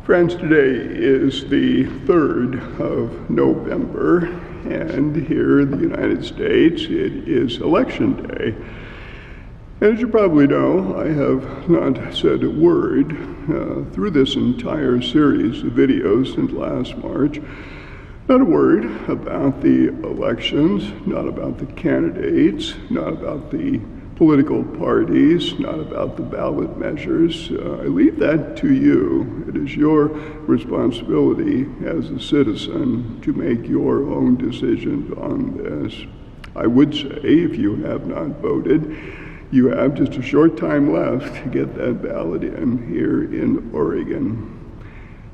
Friends, today is the 3rd of November, and here in the United States it is Election Day. And as you probably know, I have not said a word through this entire series of videos since last March. Not a word about the elections, not about the candidates, not about the political parties, not about the ballot measures. I leave that to you. It is your responsibility as a citizen to make your own decisions on this. I would say, if you have not voted, you have just a short time left to get that ballot in here in Oregon.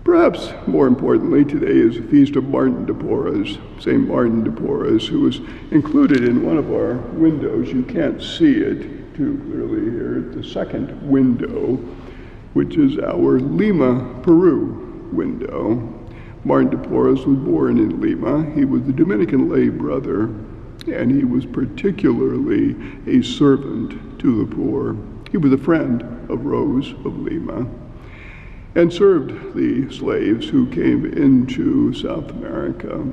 Perhaps more importantly, today is the feast of Martin de Porres, St. Martin de Porres, who was included in one of our windows. You can't see it too clearly here. The second window, which is our Lima, Peru window. Martin de Porres was born in Lima. He was a Dominican lay brother, and he was particularly a servant to the poor. He was a friend of Rose of Lima, and served the slaves who came into South America,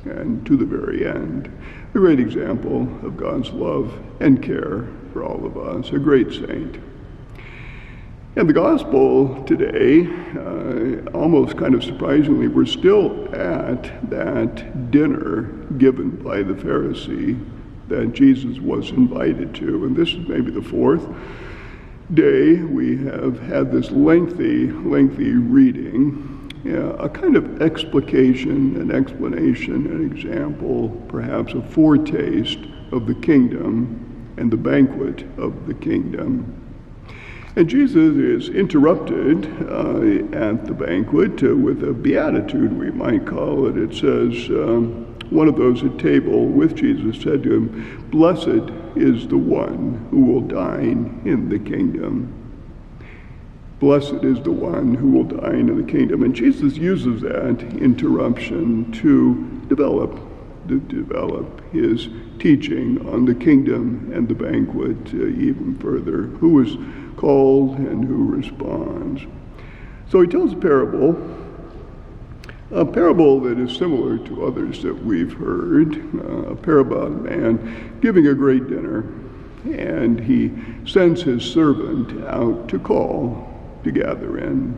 and to the very end. A great example of God's love and care for all of us, a great saint. And the gospel today, almost kind of surprisingly, we're still at that dinner given by the Pharisee that Jesus was invited to. And this is maybe the 4th day we have had this lengthy reading, a kind of explication, an explanation, an example, perhaps a foretaste of the kingdom and the banquet of the kingdom. And Jesus is interrupted at the banquet with a beatitude, we might call it. It says, one of those at table with Jesus said to him, "Blessed is the one who will dine in the kingdom." Blessed is the one who will dine in the kingdom. And Jesus uses that interruption to develop his teaching on the kingdom and the banquet even further. Who is called and who responds. So he tells a parable that is similar to others that we've heard, a parable about a man giving a great dinner, and he sends his servant out to call, to gather in.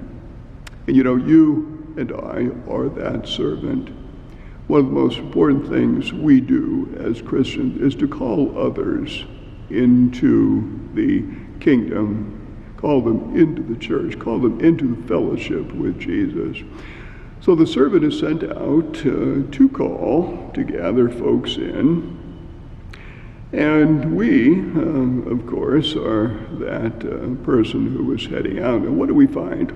And you and I are that servant. One of the most important things we do as Christians is to call others into the kingdom, call them into the church, call them into the fellowship with Jesus. So the servant is sent out to call, to gather folks in. And we, of course, are that person who is heading out. And what do we find?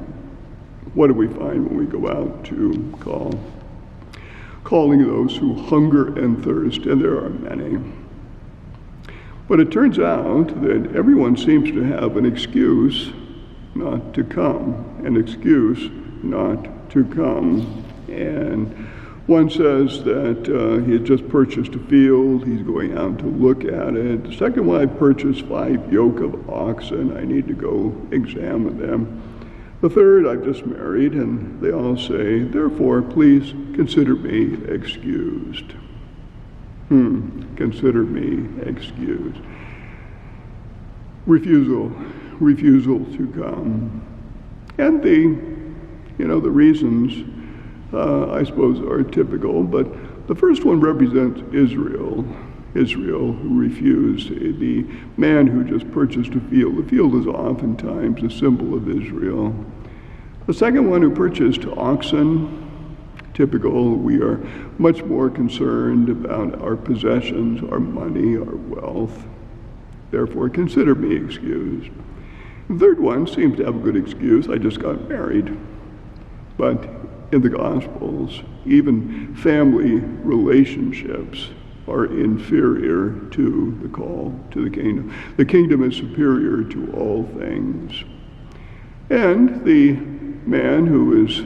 What do we find when we go out to call? Calling those who hunger and thirst, and there are many. But it turns out that everyone seems to have an excuse not to come, an excuse not to come. And one says that he had just purchased a field, he's going out to look at it. The second one, I purchased 5 yoke of oxen, I need to go examine them. The third, I've just married, and they all say, therefore, please consider me excused. Consider me excused. Refusal to come. And the reasons, I suppose, are typical, but the first one represents Israel who refused, the man who just purchased a field. The field is oftentimes a symbol of Israel. The second one who purchased oxen, typical. We are much more concerned about our possessions, our money, our wealth. Therefore, consider me excused. The third one seems to have a good excuse. I just got married. But in the Gospels, even family relationships are inferior to the call to the kingdom. The kingdom is superior to all things. And the man who is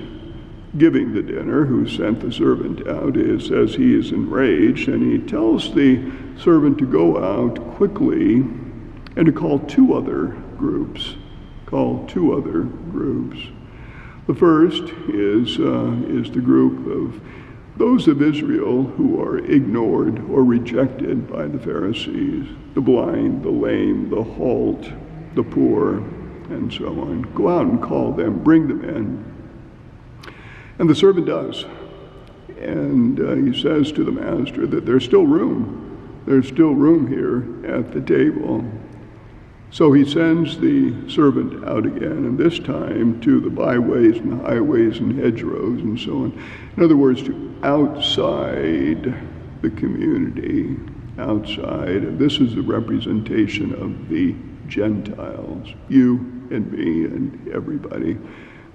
giving the dinner, who sent the servant out, says he is enraged, and he tells the servant to go out quickly and to call two other groups. The first is the group of those of Israel who are ignored or rejected by the Pharisees, the blind, the lame, the halt, the poor, and so on. Go out and call them, bring them in. And the servant does. And he says to the master that there's still room. There's still room here at the table. So he sends the servant out again, and this time to the byways and highways and hedgerows and so on. In other words, to outside the community, outside. And this is the representation of the Gentiles, you and me and everybody,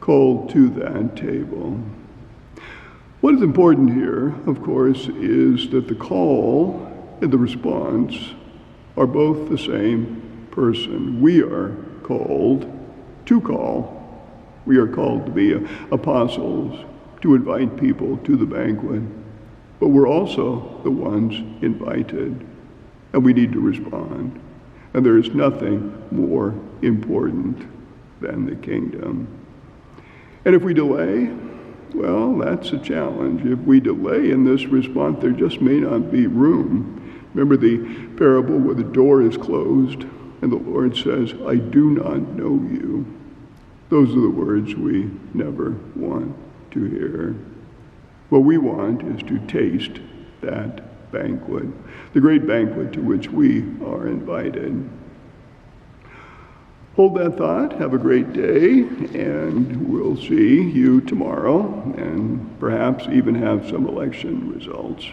called to that table. What is important here, of course, is that the call and the response are both the same person. We are called to call. We are called to be apostles, to invite people to the banquet. But we're also the ones invited, and we need to respond. And there is nothing more important than the kingdom. And if we delay, well, that's a challenge. If we delay in this response, there just may not be room. Remember the parable where the door is closed and the Lord says, I do not know you. Those are the words we never want to hear. What we want is to taste that banquet, the great banquet to which we are invited. Hold that thought, have a great day, and we'll see you tomorrow, and perhaps even have some election results.